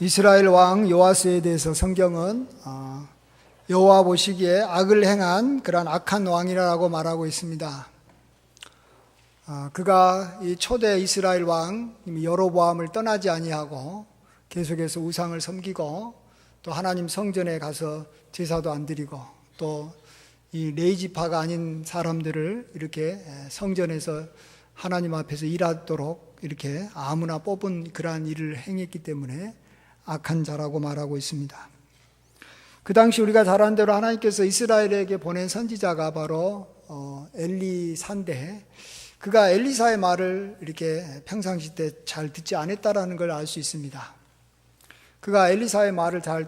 이스라엘 왕 요아스에 대해서 성경은 여호와 보시기에 악을 행한 그러한 악한 왕이라고 말하고 있습니다. 그가 이 초대 이스라엘 왕 여로보암을 떠나지 아니하고 계속해서 우상을 섬기고 또 하나님 성전에 가서 제사도 안 드리고 또 이 레위지파가 아닌 사람들을 이렇게 성전에서 하나님 앞에서 일하도록 이렇게 아무나 뽑은 그러한 일을 행했기 때문에 악한 자라고 말하고 있습니다. 그 당시 우리가 잘 아는 대로 하나님께서 이스라엘에게 보낸 선지자가 바로 엘리사인데, 그가 엘리사의 말을 이렇게 평상시 때 잘 듣지 않았다라는 걸 알 수 있습니다. 그가 엘리사의 말을 잘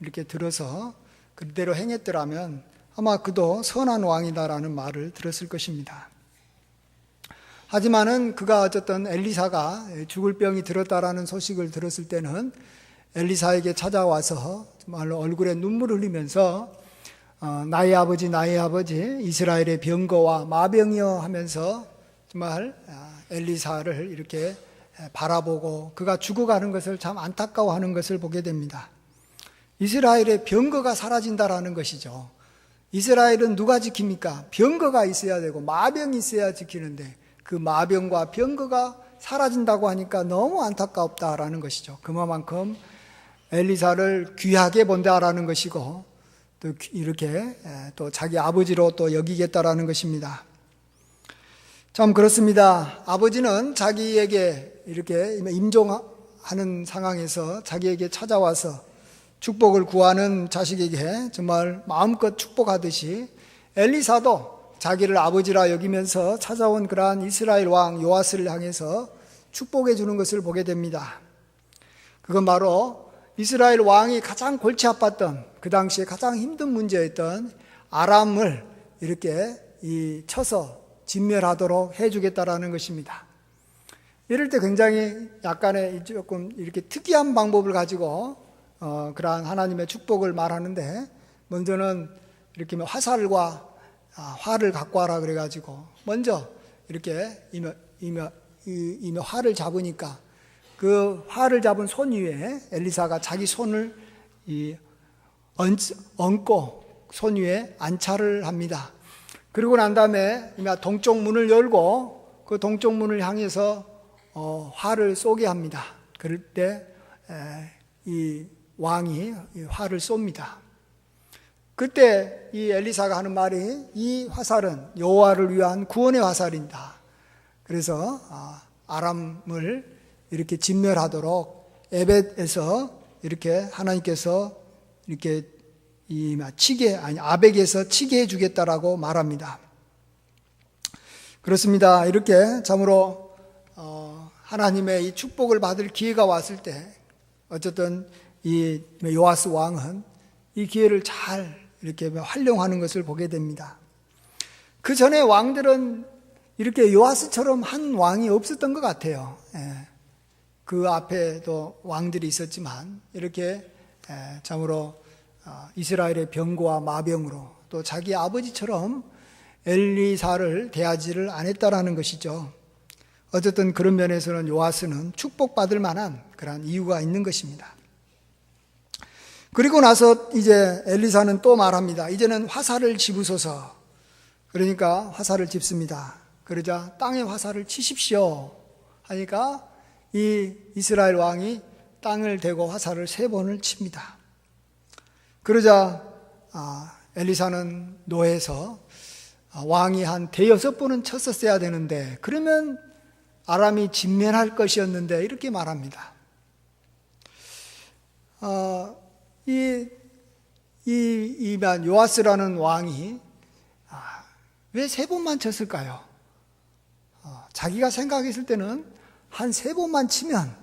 이렇게 들어서 그대로 행했더라면 아마 그도 선한 왕이다라는 말을 들었을 것입니다. 하지만은 그가 어쨌든 엘리사가 죽을 병이 들었다라는 소식을 들었을 때는 엘리사에게 찾아와서 정말로 얼굴에 눈물을 흘리면서 나의 아버지 이스라엘의 병거와 마병이여 하면서 정말 엘리사를 이렇게 바라보고 그가 죽어가는 것을 참 안타까워하는 것을 보게 됩니다. 이스라엘의 병거가 사라진다라는 것이죠. 이스라엘은 누가 지킵니까? 병거가 있어야 되고 마병이 있어야 지키는데 그 마병과 병거가 사라진다고 하니까 너무 안타깝다라는 것이죠. 그만큼 엘리사를 귀하게 본다라는 것이고 또 이렇게 또 자기 아버지로 또 여기겠다라는 것입니다. 참 그렇습니다. 아버지는 자기에게 이렇게 임종하는 상황에서 자기에게 찾아와서 축복을 구하는 자식에게 정말 마음껏 축복하듯이 엘리사도 자기를 아버지라 여기면서 찾아온 그러한 이스라엘 왕 요아스를 향해서 축복해 주는 것을 보게 됩니다. 그건 바로 이스라엘 왕이 가장 골치 아팠던 그 당시에 가장 힘든 문제였던 아람을 이렇게 쳐서 진멸하도록 해주겠다라는 것입니다. 이럴 때 굉장히 약간의 조금 이렇게 특이한 방법을 가지고 그러한 하나님의 축복을 말하는데, 먼저는 이렇게 화살과 활을 갖고 와라 그래가지고 먼저 이렇게 이미 활을 잡으니까 그 활을 잡은 손 위에 엘리사가 자기 손을 얹고 손 위에 안차를 합니다. 그리고 난 다음에 동쪽 문을 열고 그 동쪽 문을 향해서 활을 쏘게 합니다. 그럴 때 이 왕이 활을 쏩니다. 그때 이 엘리사가 하는 말이 이 화살은 여호와를 위한 구원의 화살이다. 그래서 아람을 이렇게 진멸하도록 에벳에서 이렇게 하나님께서 이렇게 아벡에서 치게 해주겠다라고 말합니다. 그렇습니다. 이렇게 참으로 하나님의 이 축복을 받을 기회가 왔을 때 어쨌든 이 요아스 왕은 이 기회를 잘 이렇게 활용하는 것을 보게 됩니다. 그 전에 왕들은 이렇게 요아스처럼 한 왕이 없었던 것 같아요. 그 앞에도 왕들이 있었지만 이렇게 참으로 이스라엘의 병거와 마병으로 또 자기 아버지처럼 엘리사를 대하지를 않았다라는 것이죠. 어쨌든 그런 면에서는 요아스는 축복받을 만한 그런 이유가 있는 것입니다. 그리고 나서 이제 엘리사는 또 말합니다. 이제는 화살을 집으소서. 그러니까 화살을 집습니다. 그러자 땅에 화살을 치십시오 하니까 이 이스라엘 왕이 땅을 대고 화살을 3번을 칩니다. 그러자 엘리사는 노해서 왕이 한 5번은 쳤었어야 되는데 그러면 아람이 진멸할 것이었는데 이렇게 말합니다. 요아스라는 왕이 왜 3번만 쳤을까요? 자기가 생각했을 때는 한 3번만 치면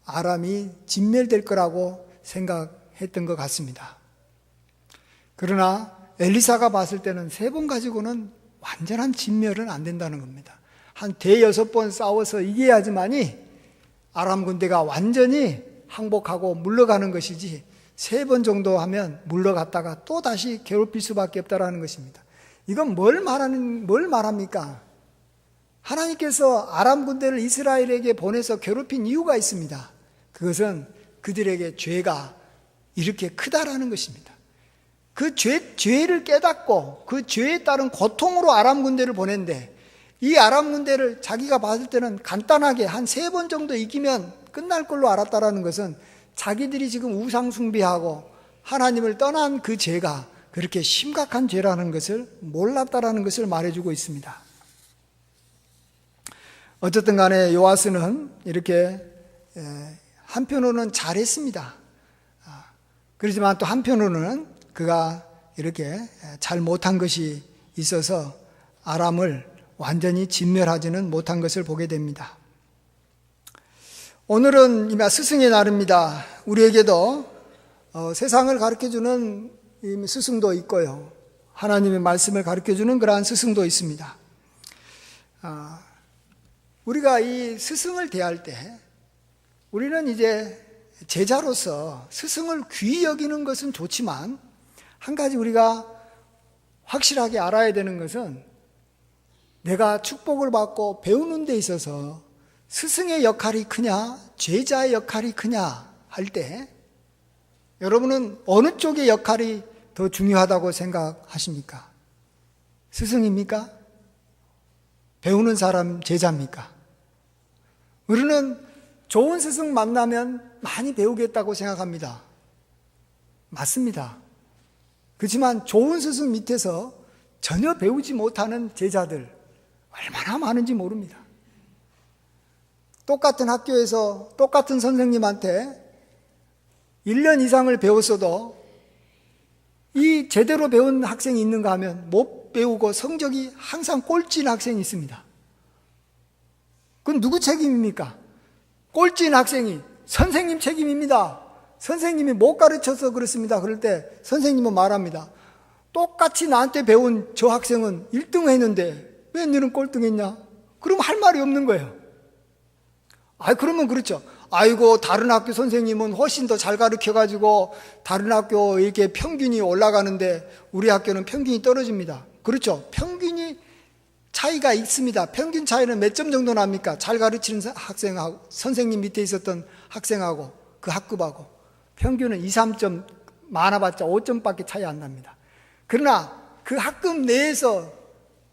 아람이 진멸될 거라고 생각했던 것 같습니다. 그러나 엘리사가 봤을 때는 3번 가지고는 완전한 진멸은 안 된다는 겁니다. 한 5번 싸워서 이겨야지만이 아람 군대가 완전히 항복하고 물러가는 것이지 3번 정도 하면 물러갔다가 또 다시 괴롭힐 수밖에 없다라는 것입니다. 이건 뭘 말합니까? 하나님께서 아람 군대를 이스라엘에게 보내서 괴롭힌 이유가 있습니다. 그것은 그들에게 죄가 이렇게 크다라는 것입니다. 그 죄를 깨닫고 그 죄에 따른 고통으로 아람 군대를 보낸데, 이 아람 군대를 자기가 봤을 때는 간단하게 한 3번 정도 이기면 끝날 걸로 알았다라는 것은 자기들이 지금 우상 숭배하고 하나님을 떠난 그 죄가 그렇게 심각한 죄라는 것을 몰랐다라는 것을 말해주고 있습니다. 어쨌든 간에 요아스는 이렇게 한편으로는 잘했습니다. 그렇지만 또 한편으로는 그가 이렇게 잘 못한 것이 있어서 아람을 완전히 진멸하지는 못한 것을 보게 됩니다. 오늘은 이마 스승의 날입니다. 우리에게도 세상을 가르쳐주는 스승도 있고요, 하나님의 말씀을 가르쳐주는 그러한 스승도 있습니다. 우리가 이 스승을 대할 때 우리는 이제 제자로서 스승을 귀히 여기는 것은 좋지만, 한 가지 우리가 확실하게 알아야 되는 것은, 내가 축복을 받고 배우는 데 있어서 스승의 역할이 크냐 제자의 역할이 크냐 할 때 여러분은 어느 쪽의 역할이 더 중요하다고 생각하십니까? 스승입니까? 배우는 사람 제자입니까? 우리는 좋은 스승 만나면 많이 배우겠다고 생각합니다. 맞습니다. 그렇지만 좋은 스승 밑에서 전혀 배우지 못하는 제자들 얼마나 많은지 모릅니다. 똑같은 학교에서 똑같은 선생님한테 1년 이상을 배웠어도 이 제대로 배운 학생이 있는가 하면 못 배우고 성적이 항상 꼴찌인 학생이 있습니다. 그건 누구 책임입니까? 꼴찌인 학생이 선생님 책임입니다. 선생님이 못 가르쳐서 그렇습니다. 그럴 때 선생님은 말합니다. 똑같이 나한테 배운 저 학생은 1등 했는데 왜 너는 꼴등했냐? 그럼 할 말이 없는 거예요. 그러면 그렇죠. 아이고, 다른 학교 선생님은 훨씬 더 잘 가르쳐가지고 다른 학교 이렇게 평균이 올라가는데 우리 학교는 평균이 떨어집니다. 그렇죠. 평균이 차이가 있습니다. 평균 차이는 몇 점 정도 납니까? 잘 가르치는 학생하고 선생님 밑에 있었던 학생하고 그 학급하고 평균은 2, 3점, 많아봤자 5점밖에 차이 안 납니다. 그러나 그 학급 내에서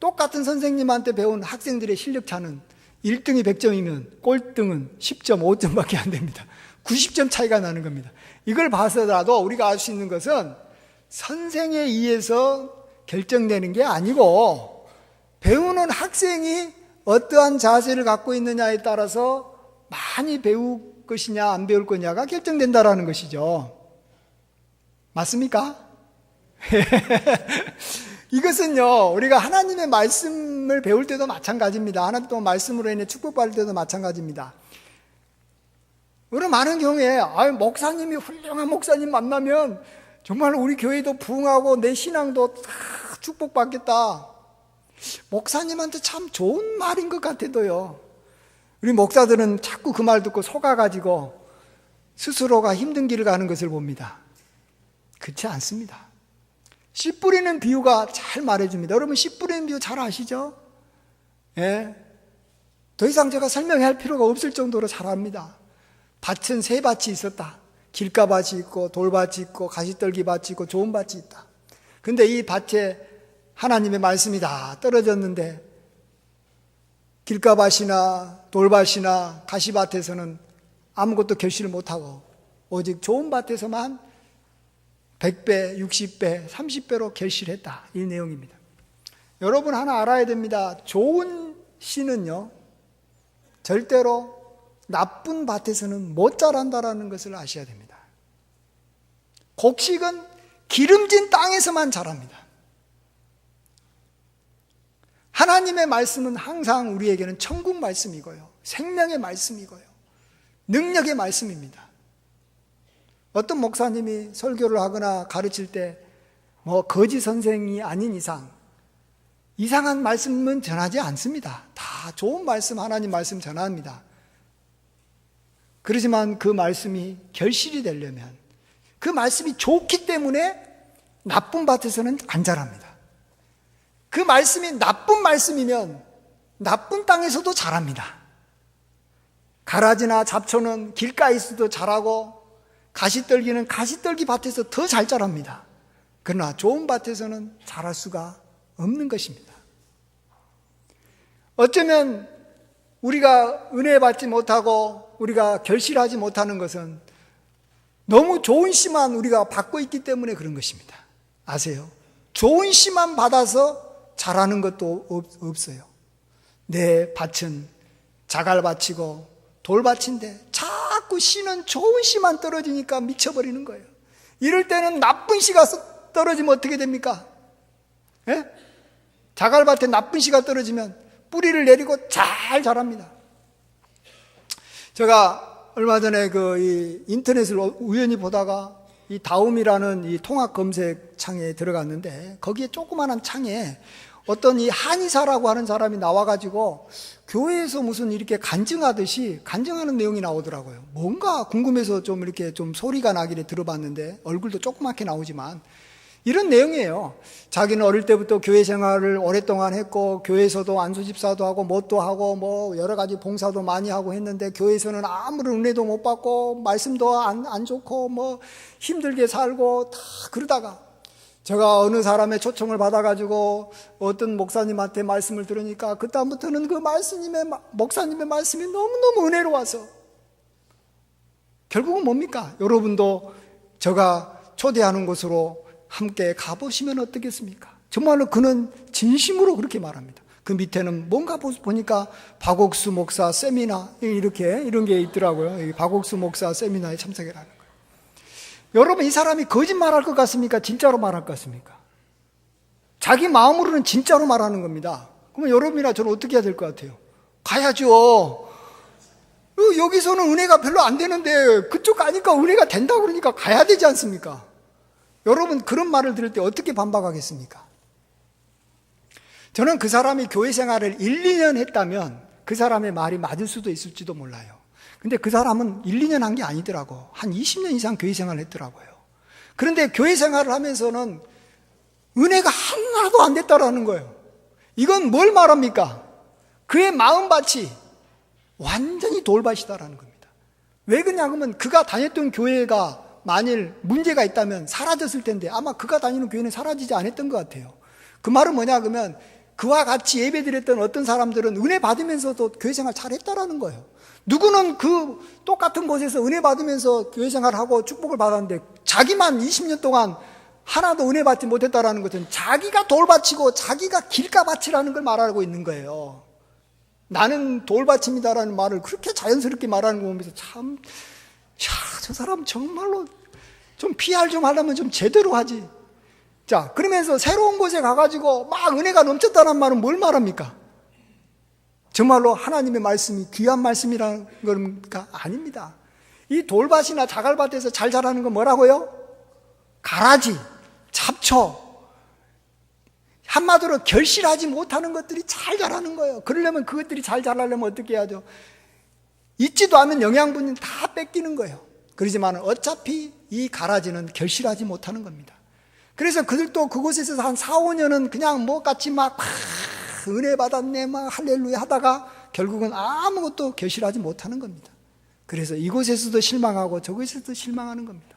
똑같은 선생님한테 배운 학생들의 실력 차는 1등이 100점이면 꼴등은 10점, 5점밖에 안 됩니다. 90점 차이가 나는 겁니다. 이걸 봐서라도 우리가 알 수 있는 것은 선생에 의해서 결정되는 게 아니고 배우는 학생이 어떠한 자세를 갖고 있느냐에 따라서 많이 배울 것이냐 안 배울 거냐가 결정된다라는 것이죠. 맞습니까? 이것은요, 우리가 하나님의 말씀을 배울 때도 마찬가지입니다. 하나님의 말씀으로 인해 축복받을 때도 마찬가지입니다. 우리 많은 경우에 목사님이 훌륭한 목사님 만나면 정말 우리 교회도 부흥하고 내 신앙도 다 축복받겠다. 목사님한테 참 좋은 말인 것 같아도요, 우리 목사들은 자꾸 그 말 듣고 속아가지고 스스로가 힘든 길을 가는 것을 봅니다. 그렇지 않습니다. 씨 뿌리는 비유가 잘 말해줍니다. 여러분, 씨 뿌리는 비유 잘 아시죠? 예. 더 이상 제가 설명할 필요가 없을 정도로 잘 압니다. 밭은 3밭이 있었다. 길가밭이 있고 돌밭이 있고 가시떨기밭이 있고 좋은 밭이 있다. 근데 이 밭에 하나님의 말씀이 다 떨어졌는데 길가밭이나 돌밭이나 가시밭에서는 아무것도 결실을 못하고 오직 좋은 밭에서만 100배, 60배, 30배로 결실했다. 이 내용입니다. 여러분 하나 알아야 됩니다. 좋은 씨는요, 절대로 나쁜 밭에서는 못 자란다라는 것을 아셔야 됩니다. 곡식은 기름진 땅에서만 자랍니다. 하나님의 말씀은 항상 우리에게는 천국 말씀이고요, 생명의 말씀이고요, 능력의 말씀입니다. 어떤 목사님이 설교를 하거나 가르칠 때 거지 선생이 아닌 이상 이상한 말씀은 전하지 않습니다. 다 좋은 말씀, 하나님 말씀 전합니다. 그렇지만 그 말씀이 결실이 되려면 그 말씀이 좋기 때문에 나쁜 밭에서는 안 자랍니다. 그 말씀이 나쁜 말씀이면 나쁜 땅에서도 자랍니다. 가라지나 잡초는 길가에서도 자라고 가시떨기는 가시떨기 밭에서 더 잘 자랍니다. 그러나 좋은 밭에서는 자랄 수가 없는 것입니다. 어쩌면 우리가 은혜 받지 못하고 우리가 결실하지 못하는 것은 너무 좋은 씨만 우리가 받고 있기 때문에 그런 것입니다. 아세요? 좋은 씨만 받아서 자라는 것도 없어요. 내 밭은 자갈밭이고 돌밭인데 자꾸 씨는 좋은 씨만 떨어지니까 미쳐버리는 거예요. 이럴 때는 나쁜 씨가 떨어지면 어떻게 됩니까? 예? 자갈밭에 나쁜 씨가 떨어지면 뿌리를 내리고 잘 자랍니다. 제가 얼마 전에 이 인터넷을 우연히 보다가 이 다움이라는 이 통합 검색 창에 들어갔는데 거기에 조그마한 창에 어떤 이 한의사라고 하는 사람이 나와가지고 교회에서 무슨 이렇게 간증하는 내용이 나오더라고요. 뭔가 궁금해서 좀 이렇게 좀 소리가 나길래 들어봤는데 얼굴도 조그맣게 나오지만 이런 내용이에요. 자기는 어릴 때부터 교회 생활을 오랫동안 했고 교회에서도 안수집사도 하고 뭣도 하고 뭐 여러 가지 봉사도 많이 하고 했는데 교회에서는 아무런 은혜도 못 받고 말씀도 안 좋고 뭐 힘들게 살고 다 그러다가 제가 어느 사람의 초청을 받아가지고 어떤 목사님한테 말씀을 들으니까 그다음부터는 그 목사님의 말씀이 너무너무 은혜로워서 결국은 뭡니까? 여러분도 제가 초대하는 곳으로 함께 가보시면 어떻겠습니까? 정말로 그는 진심으로 그렇게 말합니다. 그 밑에는 뭔가 보니까 박옥수 목사 세미나 이런 게 있더라고요. 박옥수 목사 세미나에 참석해라는 거예요. 여러분, 이 사람이 거짓말할 것 같습니까? 진짜로 말할 것 같습니까? 자기 마음으로는 진짜로 말하는 겁니다. 그러면 여러분이나 저는 어떻게 해야 될 것 같아요? 가야죠. 여기서는 은혜가 별로 안 되는데 그쪽 가니까 은혜가 된다고 그러니까 가야 되지 않습니까? 여러분, 그런 말을 들을 때 어떻게 반박하겠습니까? 저는 그 사람이 교회 생활을 1, 2년 했다면 그 사람의 말이 맞을 수도 있을지도 몰라요. 근데 그 사람은 1, 2년 한 게 아니더라고. 한 20년 이상 교회 생활을 했더라고요. 그런데 교회 생활을 하면서는 은혜가 하나도 안 됐다라는 거예요. 이건 뭘 말합니까? 그의 마음밭이 완전히 돌밭이다라는 겁니다. 왜 그러냐 하면 그가 다녔던 교회가 만일 문제가 있다면 사라졌을 텐데 아마 그가 다니는 교회는 사라지지 않았던 것 같아요. 그 말은 뭐냐 그러면 그와 같이 예배드렸던 어떤 사람들은 은혜 받으면서도 교회 생활 잘했다라는 거예요. 누구는 그 똑같은 곳에서 은혜 받으면서 교회 생활하고 축복을 받았는데 자기만 20년 동안 하나도 은혜 받지 못했다라는 것은 자기가 돌밭이고 자기가 길가밭이라는 걸 말하고 있는 거예요. 나는 돌밭입니다라는 말을 그렇게 자연스럽게 말하는 거 보면서 참, 저 사람 정말로 좀 PR 좀 하려면 좀 제대로 하지. 자, 그러면서 새로운 곳에 가가지고 막 은혜가 넘쳤다는 말은 뭘 말합니까? 정말로 하나님의 말씀이 귀한 말씀이라는 겁니까? 아닙니다. 이 돌밭이나 자갈밭에서 잘 자라는 건 뭐라고요? 가라지, 잡초, 한마디로 결실하지 못하는 것들이 잘 자라는 거예요. 그러려면 그것들이 잘 자라려면 어떻게 해야죠? 있지도 않은 영양분은 다 뺏기는 거예요. 그러지만 어차피 이 가라지는 결실하지 못하는 겁니다. 그래서 그들도 그곳에서 한 4, 5년은 그냥 같이 막 은혜 받았네 막 할렐루야 하다가 결국은 아무것도 결실하지 못하는 겁니다. 그래서 이곳에서도 실망하고 저곳에서도 실망하는 겁니다.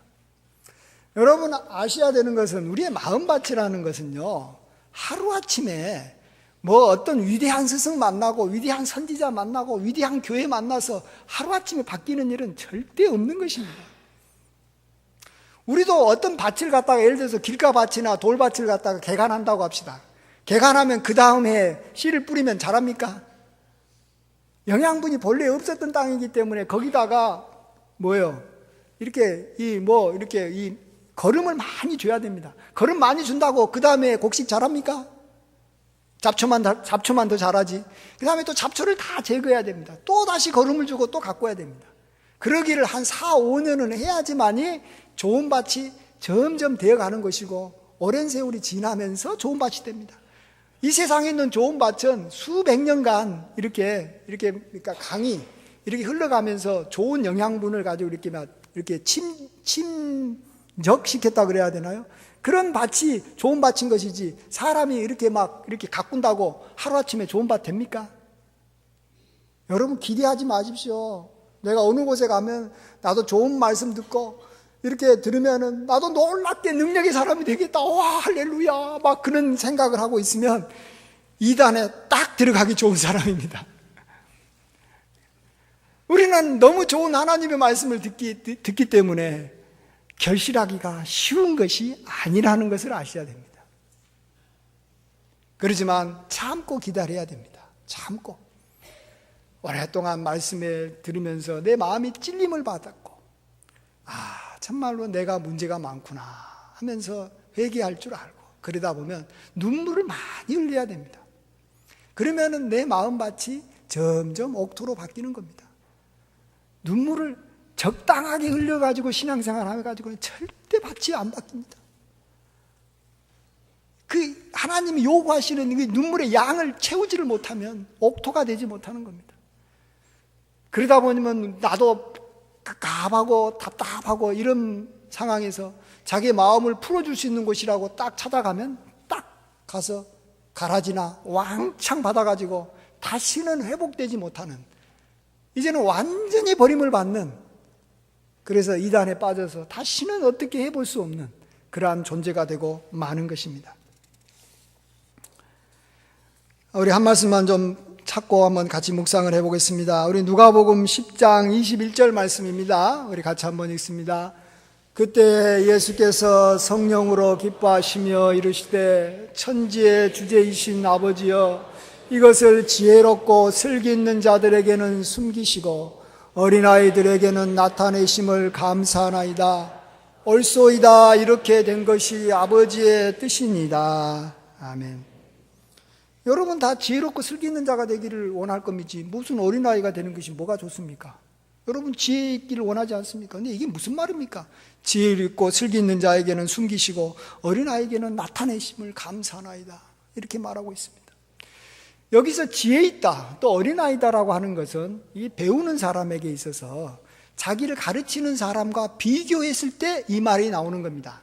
여러분, 아셔야 되는 것은 우리의 마음밭이라는 것은요, 하루아침에 어떤 위대한 스승 만나고 위대한 선지자 만나고 위대한 교회 만나서 하루아침에 바뀌는 일은 절대 없는 것입니다. 우리도 어떤 밭을 갖다가 예를 들어서 길가밭이나 돌밭을 갖다가 개간한다고 합시다. 개간하면 그 다음 해에 씨를 뿌리면 자랍니까? 영양분이 본래 없었던 땅이기 때문에 거기다가 이렇게 이 거름을 많이 줘야 됩니다. 거름 많이 준다고 그 다음에 곡식 자랍니까? 잡초만 더 자라지. 그 다음에 또 잡초를 다 제거해야 됩니다. 또 다시 거름을 주고 또 가꿔야 됩니다. 그러기를 한 4, 5년은 해야지만이 좋은 밭이 점점 되어가는 것이고 오랜 세월이 지나면서 좋은 밭이 됩니다. 이 세상에 있는 좋은 밭은 수백 년간 그러니까 강이 이렇게 흘러가면서 좋은 영양분을 가지고 이렇게 침적시켰다 그래야 되나요? 그런 밭이 좋은 밭인 것이지 사람이 이렇게 가꾼다고 하루아침에 좋은 밭 됩니까? 여러분, 기대하지 마십시오. 내가 어느 곳에 가면 나도 좋은 말씀 듣고 이렇게 들으면은 나도 놀랍게 능력의 사람이 되겠다. 와, 할렐루야. 막 그런 생각을 하고 있으면 이단에 딱 들어가기 좋은 사람입니다. 우리는 너무 좋은 하나님의 말씀을 듣기 때문에 결실하기가 쉬운 것이 아니라는 것을 아셔야 됩니다. 그렇지만 참고 기다려야 됩니다. 참고. 오랫동안 말씀을 들으면서 내 마음이 찔림을 받았고, 참말로 내가 문제가 많구나 하면서 회개할 줄 알고, 그러다 보면 눈물을 많이 흘려야 됩니다. 그러면은 내 마음밭이 점점 옥토로 바뀌는 겁니다. 눈물을 적당하게 흘려가지고 신앙생활 해가지고는 절대 밭이 안 바뀝니다. 그 하나님이 요구하시는 그 눈물의 양을 채우지를 못하면 옥토가 되지 못하는 겁니다. 그러다 보면 나도 갑갑하고 답답하고 이런 상황에서 자기의 마음을 풀어줄 수 있는 곳이라고 딱 찾아가면 딱 가서 가라지나 왕창 받아가지고 다시는 회복되지 못하는, 이제는 완전히 버림을 받는, 그래서 이단에 빠져서 다시는 어떻게 해볼 수 없는 그러한 존재가 되고 마는 것입니다. 우리 한 말씀만 좀 찾고 한번 같이 묵상을 해보겠습니다. 우리 누가복음 10장 21절 말씀입니다. 우리 같이 한번 읽습니다. 그때 예수께서 성령으로 기뻐하시며 이르시되 천지의 주제이신 아버지여, 이것을 지혜롭고 슬기 있는 자들에게는 숨기시고 어린아이들에게는 나타내심을 감사하나이다. 옳소이다. 이렇게 된 것이 아버지의 뜻이니이다. 아멘. 여러분 다 지혜롭고 슬기 있는 자가 되기를 원할 겁니지 무슨 어린아이가 되는 것이 뭐가 좋습니까? 여러분 지혜 있기를 원하지 않습니까? 근데 이게 무슨 말입니까? 지혜 있고 슬기 있는 자에게는 숨기시고 어린아이에게는 나타내심을 감사하나이다. 이렇게 말하고 있습니다. 여기서 지혜 있다 또 어린아이다라고 하는 것은 이 배우는 사람에게 있어서 자기를 가르치는 사람과 비교했을 때 이 말이 나오는 겁니다.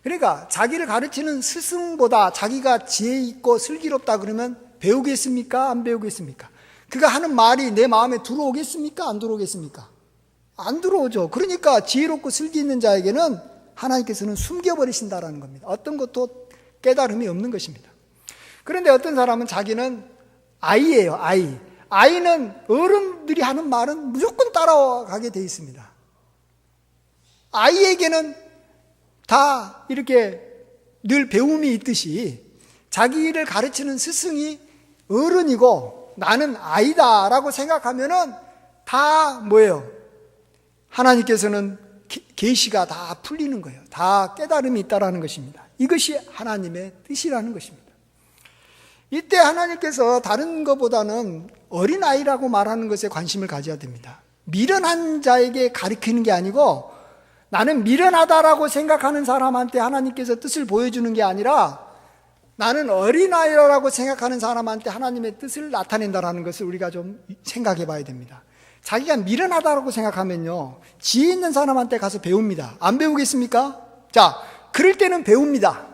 그러니까 자기를 가르치는 스승보다 자기가 지혜 있고 슬기롭다 그러면 배우겠습니까? 안 배우겠습니까? 그가 하는 말이 내 마음에 들어오겠습니까? 안 들어오겠습니까? 안 들어오죠. 그러니까 지혜롭고 슬기 있는 자에게는 하나님께서는 숨겨버리신다라는 겁니다. 어떤 것도 깨달음이 없는 것입니다. 그런데 어떤 사람은 자기는 아이예요. 아이는 어른들이 하는 말은 무조건 따라가게 돼 있습니다. 아이에게는 다 이렇게 늘 배움이 있듯이 자기를 가르치는 스승이 어른이고 나는 아이다라고 생각하면은 다 뭐예요? 하나님께서는 계시가 다 풀리는 거예요. 다 깨달음이 있다라는 것입니다. 이것이 하나님의 뜻이라는 것입니다. 이때 하나님께서 다른 것보다는 어린아이라고 말하는 것에 관심을 가져야 됩니다. 미련한 자에게 가르치는 게 아니고 나는 미련하다라고 생각하는 사람한테 하나님께서 뜻을 보여주는 게 아니라 나는 어린아이라고 생각하는 사람한테 하나님의 뜻을 나타낸다는 것을 우리가 좀 생각해 봐야 됩니다. 자기가 미련하다라고 생각하면요, 지혜 있는 사람한테 가서 배웁니다. 안 배우겠습니까? 자, 그럴 때는 배웁니다.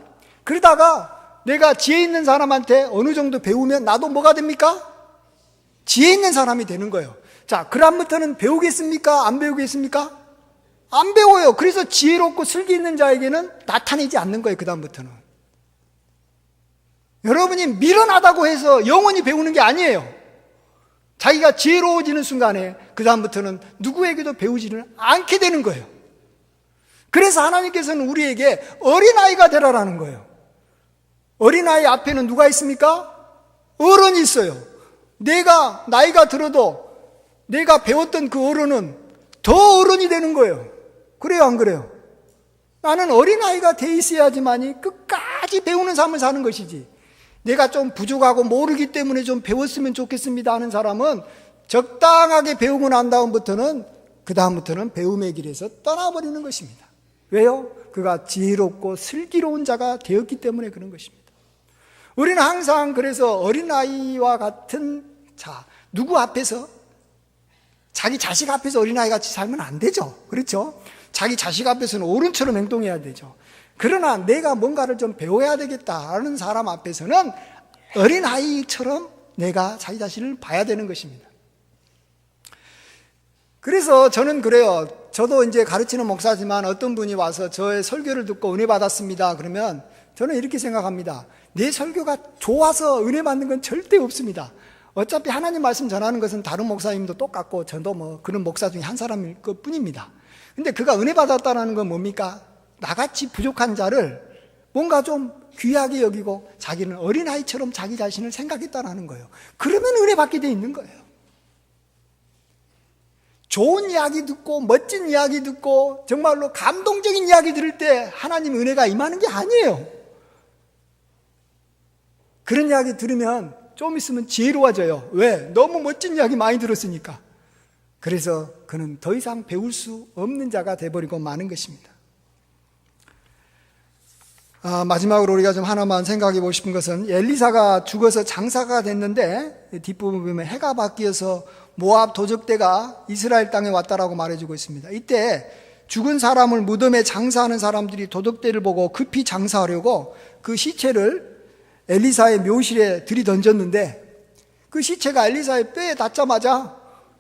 그러다가 내가 지혜 있는 사람한테 어느 정도 배우면 나도 뭐가 됩니까? 지혜 있는 사람이 되는 거예요. 자, 그다음부터는 배우겠습니까? 안 배우겠습니까? 안 배워요. 그래서 지혜롭고 슬기 있는 자에게는 나타내지 않는 거예요. 그다음부터는. 여러분이 미련하다고 해서 영원히 배우는 게 아니에요. 자기가 지혜로워지는 순간에 그다음부터는 누구에게도 배우지는 않게 되는 거예요. 그래서 하나님께서는 우리에게 어린아이가 되라라는 거예요. 어린아이 앞에는 누가 있습니까? 어른이 있어요. 내가 나이가 들어도 내가 배웠던 그 어른은 더 어른이 되는 거예요. 그래요, 안 그래요? 나는 어린아이가 돼 있어야지만이 끝까지 배우는 삶을 사는 것이지, 내가 좀 부족하고 모르기 때문에 좀 배웠으면 좋겠습니다 하는 사람은 적당하게 배우고 난 다음부터는 그다음부터는 배움의 길에서 떠나버리는 것입니다. 왜요? 그가 지혜롭고 슬기로운 자가 되었기 때문에 그런 것입니다. 우리는 항상 그래서 어린아이와 같은 자, 누구 앞에서? 자기 자식 앞에서 어린아이 같이 살면 안 되죠. 그렇죠? 자기 자식 앞에서는 어른처럼 행동해야 되죠. 그러나 내가 뭔가를 좀 배워야 되겠다는 사람 앞에서는 어린아이처럼 내가 자기 자신을 봐야 되는 것입니다. 그래서 저는 그래요. 저도 이제 가르치는 목사지만 어떤 분이 와서 저의 설교를 듣고 은혜 받았습니다. 그러면 저는 이렇게 생각합니다. 내 설교가 좋아서 은혜 받는 건 절대 없습니다. 어차피 하나님 말씀 전하는 것은 다른 목사님도 똑같고 저도 뭐 그런 목사 중에 한 사람일 것 뿐입니다. 근데 그가 은혜 받았다는 건 뭡니까? 나같이 부족한 자를 뭔가 좀 귀하게 여기고 자기는 어린아이처럼 자기 자신을 생각했다는 거예요. 그러면 은혜 받게 돼 있는 거예요. 좋은 이야기 듣고 멋진 이야기 듣고 정말로 감동적인 이야기 들을 때 하나님 은혜가 임하는 게 아니에요. 그런 이야기 들으면 좀 있으면 지혜로워져요. 왜? 너무 멋진 이야기 많이 들었으니까. 그래서 그는 더 이상 배울 수 없는 자가 돼버리고 마는 것입니다. 마지막으로 우리가 좀 하나만 생각해 보고 싶은 것은 엘리사가 죽어서 장사가 됐는데 뒷부분 보면 해가 바뀌어서 모압 도적대가 이스라엘 땅에 왔다라고 말해주고 있습니다. 이때 죽은 사람을 무덤에 장사하는 사람들이 도적대를 보고 급히 장사하려고 그 시체를 엘리사의 묘실에 들이던졌는데 그 시체가 엘리사의 뼈에 닿자마자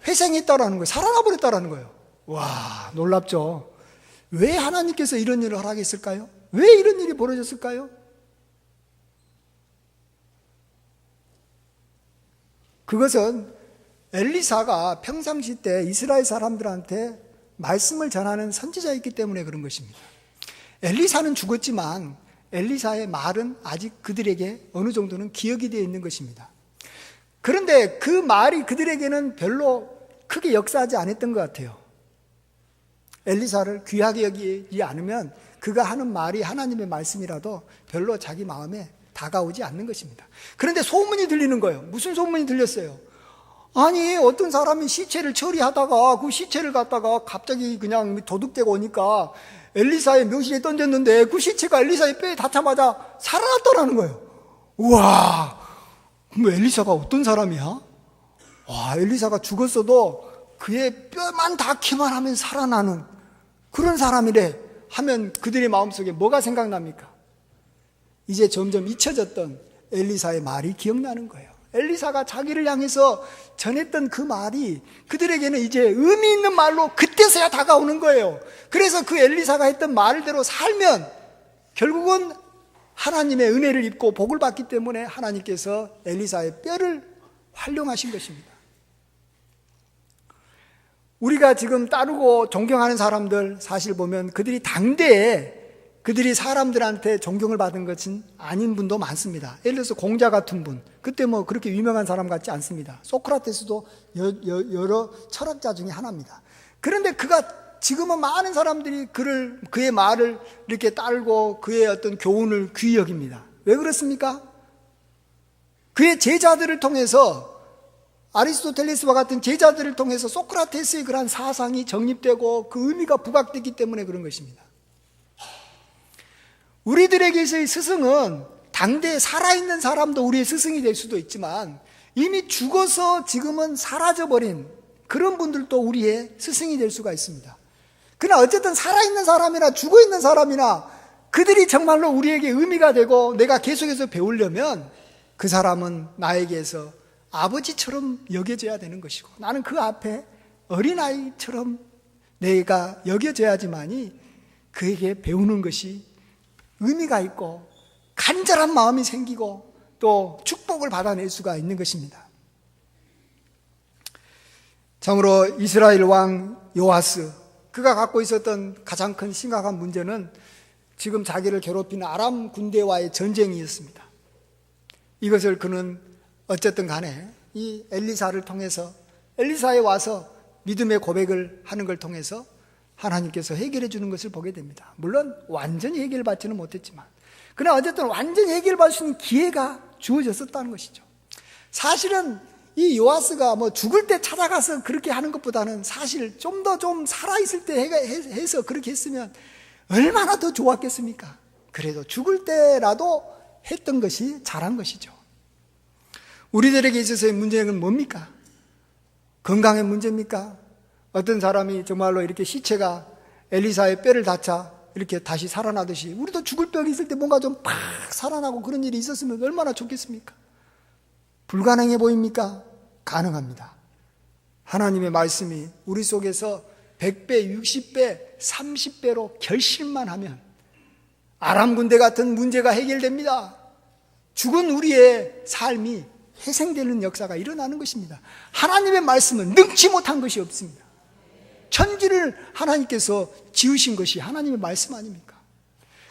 회생했다라는 거예요. 살아나 버렸다라는 거예요. 와, 놀랍죠? 왜 하나님께서 이런 일을 허락했을까요? 왜 이런 일이 벌어졌을까요? 그것은 엘리사가 평상시 때 이스라엘 사람들한테 말씀을 전하는 선지자였기 때문에 그런 것입니다. 엘리사는 죽었지만 엘리사의 말은 아직 그들에게 어느 정도는 기억이 되어 있는 것입니다. 그런데 그 말이 그들에게는 별로 크게 역사하지 않았던 것 같아요. 엘리사를 귀하게 여기지 않으면 그가 하는 말이 하나님의 말씀이라도 별로 자기 마음에 다가오지 않는 것입니다. 그런데 소문이 들리는 거예요. 무슨 소문이 들렸어요? 아니, 어떤 사람이 시체를 처리하다가 그 시체를 갖다가 갑자기 그냥 도둑대고 오니까 엘리사의 묘실에 던졌는데 그 시체가 엘리사의 뼈에 닿자마자 살아났더라는 거예요. 우와, 뭐 엘리사가 어떤 사람이야? 와, 엘리사가 죽었어도 그의 뼈만 닿기만 하면 살아나는 그런 사람이래 하면 그들의 마음속에 뭐가 생각납니까? 이제 점점 잊혀졌던 엘리사의 말이 기억나는 거예요. 엘리사가 자기를 향해서 전했던 그 말이 그들에게는 이제 의미 있는 말로 그때서야 다가오는 거예요. 그래서 그 엘리사가 했던 말대로 살면 결국은 하나님의 은혜를 입고 복을 받기 때문에 하나님께서 엘리사의 뼈를 활용하신 것입니다. 우리가 지금 따르고 존경하는 사람들 사실 보면 그들이 당대에 그들이 사람들한테 존경을 받은 것은 아닌 분도 많습니다. 예를 들어서 공자 같은 분, 그때 뭐 그렇게 유명한 사람 같지 않습니다. 소크라테스도 여러 철학자 중에 하나입니다. 그런데 그가 지금은 많은 사람들이 그의 말을 이렇게 따르고 그의 어떤 교훈을 귀히 여깁니다. 왜 그렇습니까? 그의 제자들을 통해서 아리스토텔레스와 같은 제자들을 통해서 소크라테스의 그러한 사상이 정립되고 그 의미가 부각됐기 때문에 그런 것입니다. 우리들에게서의 스승은 당대에 살아있는 사람도 우리의 스승이 될 수도 있지만 이미 죽어서 지금은 사라져버린 그런 분들도 우리의 스승이 될 수가 있습니다. 그러나 어쨌든 살아있는 사람이나 죽어있는 사람이나 그들이 정말로 우리에게 의미가 되고 내가 계속해서 배우려면 그 사람은 나에게서 아버지처럼 여겨져야 되는 것이고 나는 그 앞에 어린아이처럼 내가 여겨져야지만이 그에게 배우는 것이 의미가 있고 간절한 마음이 생기고 또 축복을 받아낼 수가 있는 것입니다. 참으로 이스라엘 왕 요아스, 그가 갖고 있었던 가장 큰 심각한 문제는 지금 자기를 괴롭히는 아람 군대와의 전쟁이었습니다. 이것을 그는 어쨌든 간에 이 엘리사를 통해서 엘리사에 와서 믿음의 고백을 하는 걸 통해서 하나님께서 해결해 주는 것을 보게 됩니다. 물론 완전히 해결받지는 못했지만 그러나 어쨌든 완전히 해결받을 수 있는 기회가 주어졌었다는 것이죠. 사실은 이 요아스가 뭐 죽을 때 찾아가서 그렇게 하는 것보다는 사실 좀 더 좀 살아있을 때 해서 그렇게 했으면 얼마나 더 좋았겠습니까? 그래도 죽을 때라도 했던 것이 잘한 것이죠. 우리들에게 있어서의 문제는 뭡니까? 건강의 문제입니까? 어떤 사람이 정말로 이렇게 시체가 엘리사의 뼈를 닿자 이렇게 다시 살아나듯이 우리도 죽을 병이 있을 때 뭔가 좀 팍 살아나고 그런 일이 있었으면 얼마나 좋겠습니까? 불가능해 보입니까? 가능합니다. 하나님의 말씀이 우리 속에서 100배, 60배, 30배로 결실만 하면 아람 군대 같은 문제가 해결됩니다. 죽은 우리의 삶이 회생되는 역사가 일어나는 것입니다. 하나님의 말씀은 능치 못한 것이 없습니다. 천지를 하나님께서 지으신 것이 하나님의 말씀 아닙니까?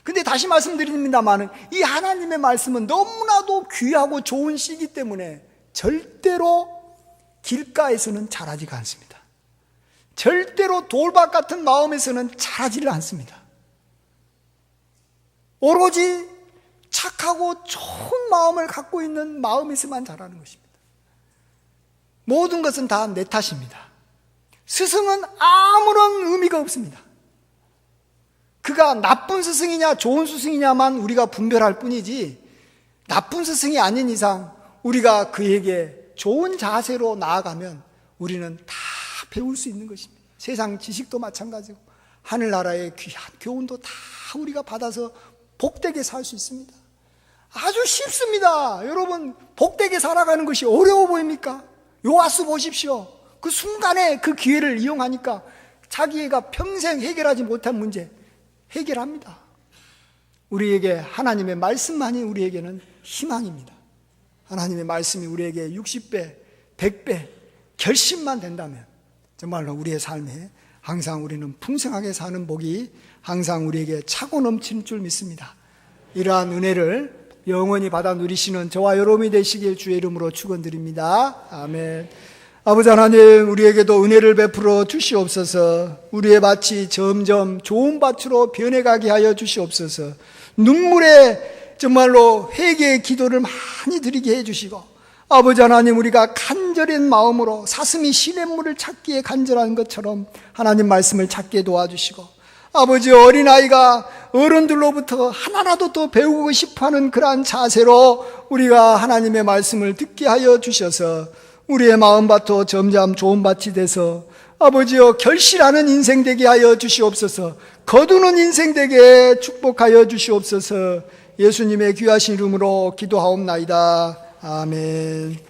근데 다시 말씀드립니다만 이 하나님의 말씀은 너무나도 귀하고 좋은 씨이기 때문에 절대로 길가에서는 자라지가 않습니다. 절대로 돌밭 같은 마음에서는 자라지를 않습니다. 오로지 착하고 좋은 마음을 갖고 있는 마음에서만 자라는 것입니다. 모든 것은 다 내 탓입니다. 스승은 아무런 의미가 없습니다. 그가 나쁜 스승이냐 좋은 스승이냐만 우리가 분별할 뿐이지, 나쁜 스승이 아닌 이상 우리가 그에게 좋은 자세로 나아가면 우리는 다 배울 수 있는 것입니다. 세상 지식도 마찬가지고 하늘나라의 귀한 교훈도 다 우리가 받아서 복되게 살 수 있습니다. 아주 쉽습니다. 여러분, 복되게 살아가는 것이 어려워 보입니까? 요하스 보십시오. 그 순간에 그 기회를 이용하니까 자기가 평생 해결하지 못한 문제 해결합니다. 우리에게 하나님의 말씀만이 우리에게는 희망입니다. 하나님의 말씀이 우리에게 60배, 100배 결심만 된다면 정말로 우리의 삶에 항상 우리는 풍성하게 사는 복이 항상 우리에게 차고 넘치는 줄 믿습니다. 이러한 은혜를 영원히 받아 누리시는 저와 여러분이 되시길 주의 이름으로 축원드립니다. 아멘. 아버지 하나님, 우리에게도 은혜를 베풀어 주시옵소서. 우리의 밭이 점점 좋은 밭으로 변해가게 하여 주시옵소서. 눈물에 정말로 회개의 기도를 많이 드리게 해주시고, 아버지 하나님, 우리가 간절한 마음으로 사슴이 시냇물을 찾기에 간절한 것처럼 하나님 말씀을 찾게 도와주시고, 아버지, 어린아이가 어른들로부터 하나라도 더 배우고 싶어하는 그러한 자세로 우리가 하나님의 말씀을 듣게 하여 주셔서 우리의 마음밭도 점점 좋은 밭이 돼서 아버지여 결실하는 인생 되게 하여 주시옵소서. 거두는 인생 되게 축복하여 주시옵소서. 예수님의 귀하신 이름으로 기도하옵나이다. 아멘.